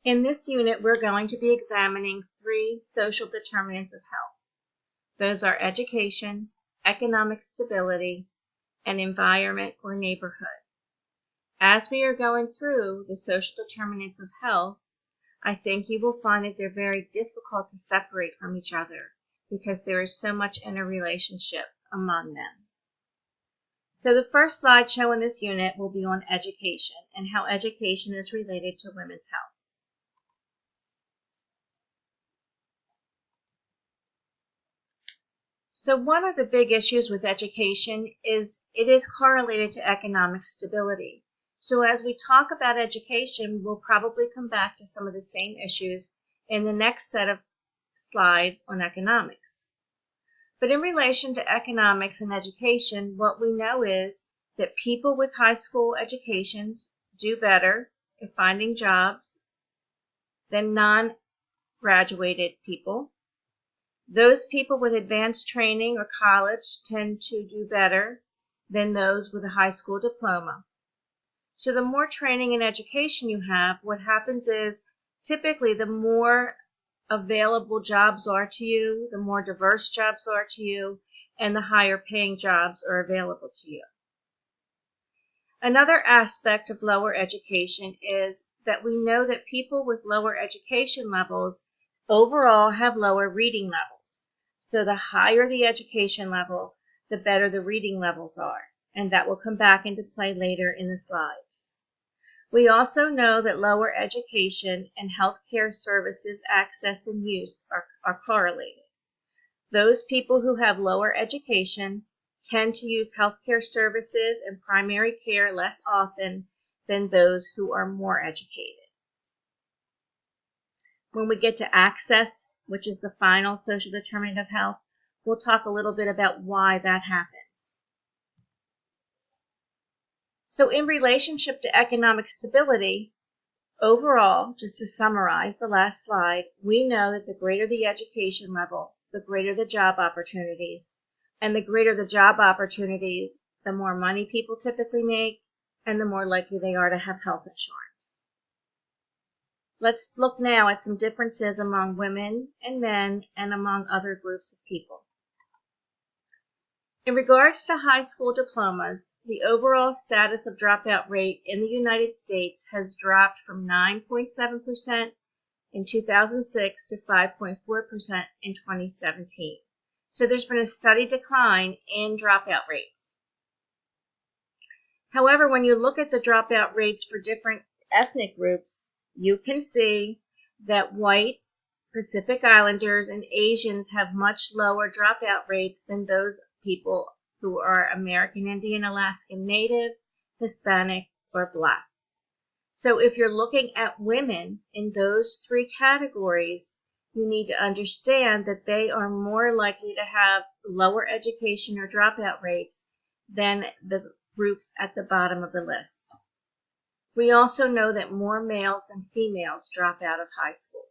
In this unit, we're going to be examining 3 social determinants of health. Those are education, economic stability, and environment or neighborhood. As we are going through the social determinants of health, I think you will find that they're very difficult to separate from each other because there is so much interrelationship among them. So the first slideshow in this unit will be on education and how education is related to women's health. So one of the big issues with education is it is correlated to economic stability. So as we talk about education, we'll probably come back to some of the same issues in the next set of slides on economics. But in relation to economics and education, what we know is that people with high school educations do better at finding jobs than non-graduated people. Those people with advanced training or college tend to do better than those with a high school diploma. So the more training and education you have, what happens is typically the more available jobs are to you, the more diverse jobs are to you, and the higher paying jobs are available to you. Another aspect of lower education is that we know that people with lower education levels overall have lower reading levels. So the higher the education level, the better the reading levels are, and that will come back into play later in the slides. We also know that lower education and healthcare services access and use are correlated. Those people who have lower education tend to use healthcare services and primary care less often than those who are more educated. When we get to access, which is the final social determinant of health, we'll talk a little bit about why that happens. So in relationship to economic stability, overall, just to summarize the last slide, we know that the greater the education level, the greater the job opportunities, and the greater the job opportunities, the more money people typically make, and the more likely they are to have health insurance. Let's look now at some differences among women and men and among other groups of people. In regards to high school diplomas, the overall status of dropout rate in the United States has dropped from 9.7% in 2006 to 5.4% in 2017. So there's been a steady decline in dropout rates. However, when you look at the dropout rates for different ethnic groups, you can see that white, Pacific Islanders, and Asians have much lower dropout rates than those people who are American Indian, Alaskan Native, Hispanic, or Black. So if you're looking at women in those 3 categories, you need to understand that they are more likely to have lower education or dropout rates than the groups at the bottom of the list. We also know that more males than females drop out of high school.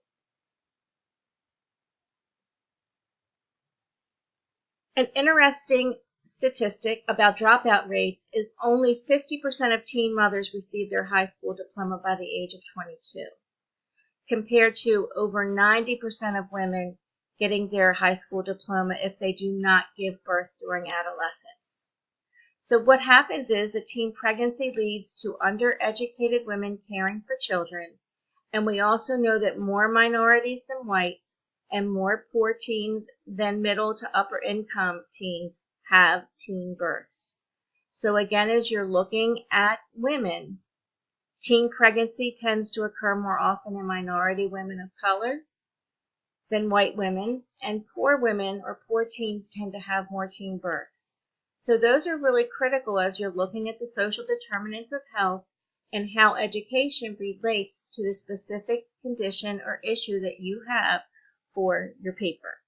An interesting statistic about dropout rates is only 50% of teen mothers receive their high school diploma by the age of 22, compared to over 90% of women getting their high school diploma if they do not give birth during adolescence. So what happens is that teen pregnancy leads to undereducated women caring for children, and we also know that more minorities than whites and more poor teens than middle to upper income teens have teen births. So again, as you're looking at women, teen pregnancy tends to occur more often in minority women of color than white women, and poor women or poor teens tend to have more teen births. So those are really critical as you're looking at the social determinants of health and how education relates to the specific condition or issue that you have for your paper.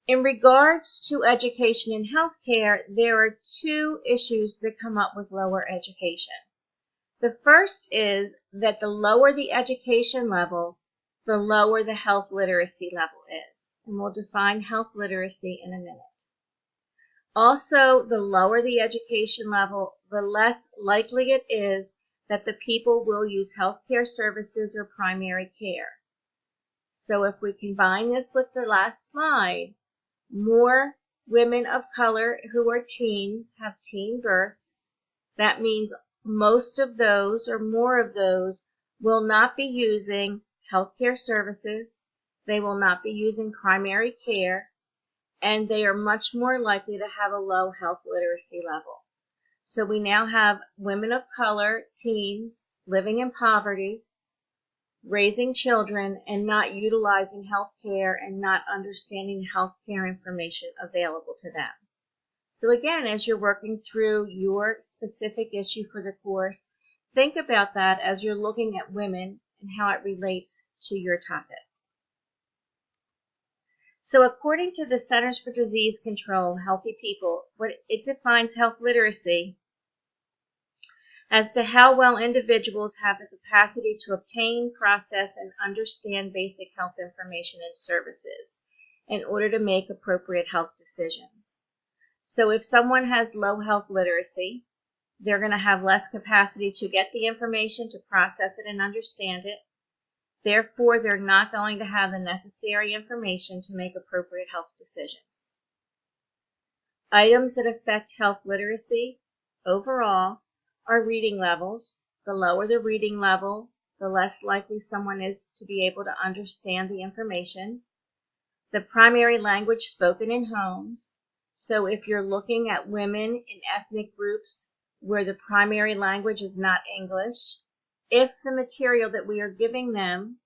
In regards to education and healthcare, there are 2 issues that come up with lower education. The first is that the lower the education level, the lower the health literacy level is. And we'll define health literacy in a minute. Also, the lower the education level, the less likely it is that the people will use healthcare services or primary care. So if we combine this with the last slide, more women of color who are teens have teen births. That means most of those or more of those will not be using healthcare services. They will not be using primary care, and they are much more likely to have a low health literacy level. So we now have women of color, teens, living in poverty, raising children, and not utilizing health care and not understanding health care information available to them. So again, as you're working through your specific issue for the course, think about that as you're looking at women and how it relates to your topic. So according to the Centers for Disease Control, Healthy People, what it defines health literacy as to how well individuals have the capacity to obtain, process, and understand basic health information and services in order to make appropriate health decisions. So if someone has low health literacy, they're going to have less capacity to get the information, to process it and understand it. Therefore, they're not going to have the necessary information to make appropriate health decisions. Items that affect health literacy overall are reading levels. The lower the reading level, the less likely someone is to be able to understand the information. The primary language spoken in homes. So if you're looking at women in ethnic groups where the primary language is not English, if the material that we are giving them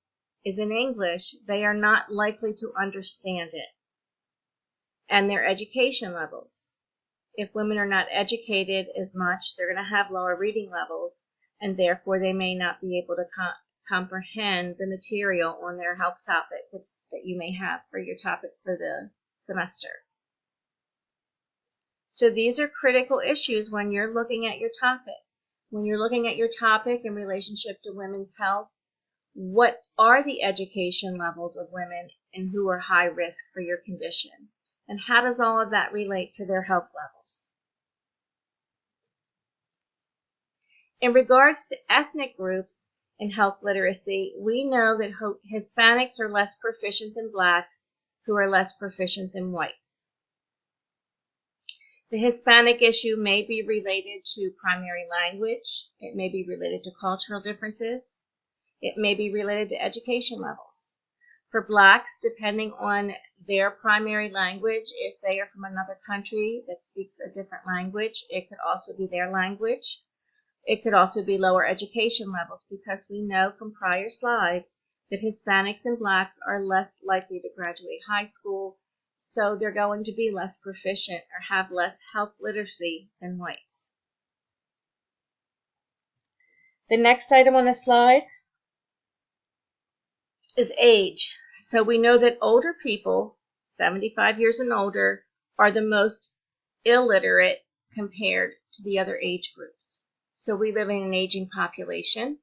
is in English, they are not likely to understand it. And their education levels. If women are not educated as much, they're going to have lower reading levels, and therefore they may not be able to comprehend the material on their health topic that you may have for your topic for the semester. So these are critical issues when you're looking at your topic. When you're looking at your topic in relationship to women's health, what are the education levels of women and who are high risk for your condition? And how does all of that relate to their health levels? In regards to ethnic groups in health literacy, we know that Hispanics are less proficient than blacks, who are less proficient than whites. The Hispanic issue may be related to primary language. It may be related to cultural differences. It may be related to education levels. For blacks, depending on their primary language, if they are from another country that speaks a different language, it could also be their language. It could also be lower education levels, because we know from prior slides that Hispanics and blacks are less likely to graduate high school, so they're going to be less proficient or have less health literacy than whites. The next item on the slide is age. So we know that older people, 75 years and older, are the most illiterate compared to the other age groups. So we live in an aging population.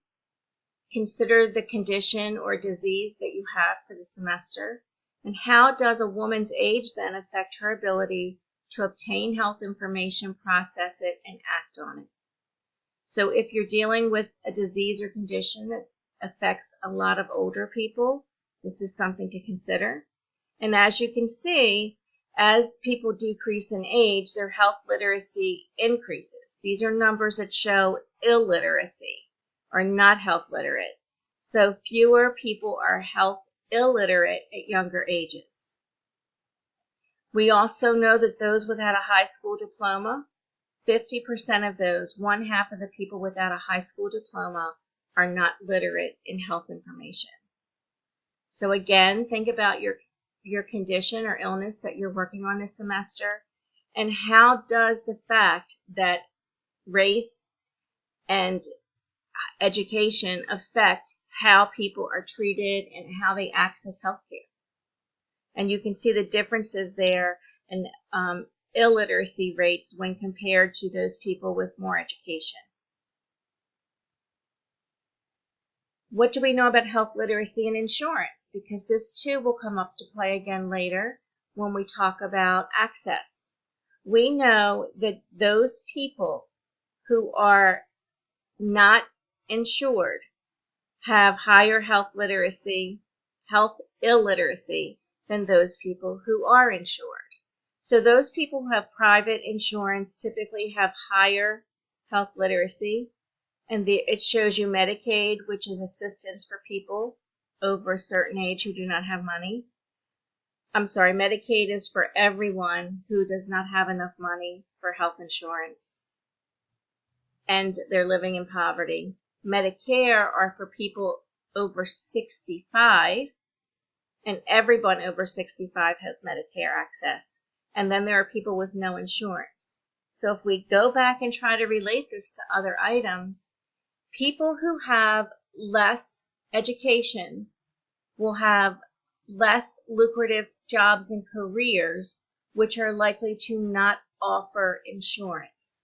Consider the condition or disease that you have for the semester, and how does a woman's age then affect her ability to obtain health information, process it, and act on it. So if you're dealing with a disease or condition that affects a lot of older people, this is something to consider. And as you can see, as people decrease in age, their health literacy increases. These are numbers that show illiteracy or not health literate. So fewer people are health illiterate at younger ages. We also know that those without a high school diploma, 50% of those, one half of the people without a high school diploma, are not literate in health information. So again, think about your condition or illness that you're working on this semester, and how does the fact that race and education affect how people are treated and how they access healthcare. And you can see the differences there in illiteracy rates when compared to those people with more education. What do we know about health literacy and insurance? Because this too will come up to play again later when we talk about access. We know that those people who are not insured have higher health illiteracy than those people who are insured. So those people who have private insurance typically have higher health literacy, and it shows you Medicaid, which is assistance for people over a certain age who do not have money. I'm sorry, Medicaid is for everyone who does not have enough money for health insurance and they're living in poverty. Medicare are for people over 65, and everyone over 65 has Medicare access. And then there are people with no insurance. So if we go back and try to relate this to other items, people who have less education will have less lucrative jobs and careers, which are likely to not offer insurance.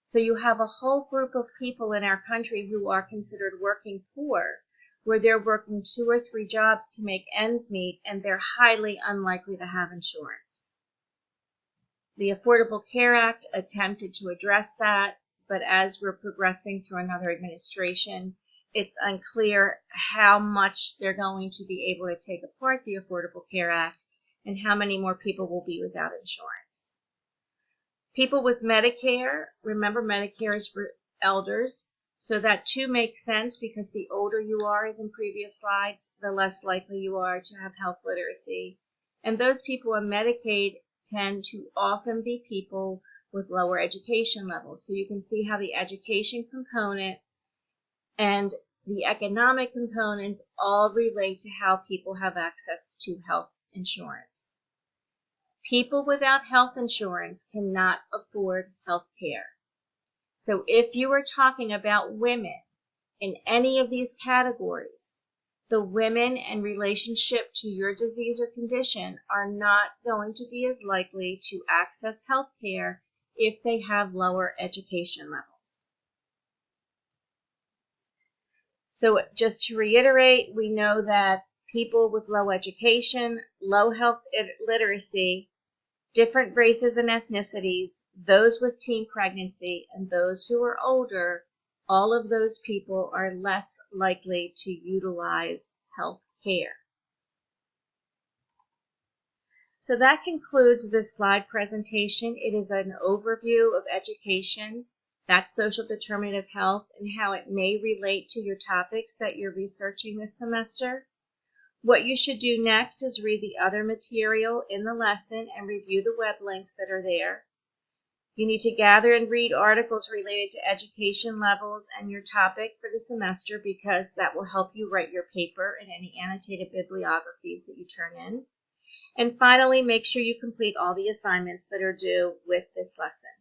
So you have a whole group of people in our country who are considered working poor, where they're working 2 or 3 jobs to make ends meet, and they're highly unlikely to have insurance. The Affordable Care Act attempted to address that, but as we're progressing through another administration, it's unclear how much they're going to be able to take apart the Affordable Care Act and how many more people will be without insurance. People with Medicare, remember Medicare is for elders, so that too makes sense because the older you are, as in previous slides, the less likely you are to have health literacy. And those people on Medicaid tend to often be people with lower education levels. So you can see how the education component and the economic components all relate to how people have access to health insurance. People without health insurance cannot afford health care. So if you are talking about women in any of these categories, the women in relationship to your disease or condition are not going to be as likely to access health care if they have lower education levels. So just to reiterate, we know that people with low education, low health literacy, different races and ethnicities, those with teen pregnancy, and those who are older, all of those people are less likely to utilize health care. So that concludes this slide presentation. It is an overview of education, that's social determinant of health, and how it may relate to your topics that you're researching this semester. What you should do next is read the other material in the lesson and review the web links that are there. You need to gather and read articles related to education levels and your topic for the semester because that will help you write your paper and any annotated bibliographies that you turn in. And finally, make sure you complete all the assignments that are due with this lesson.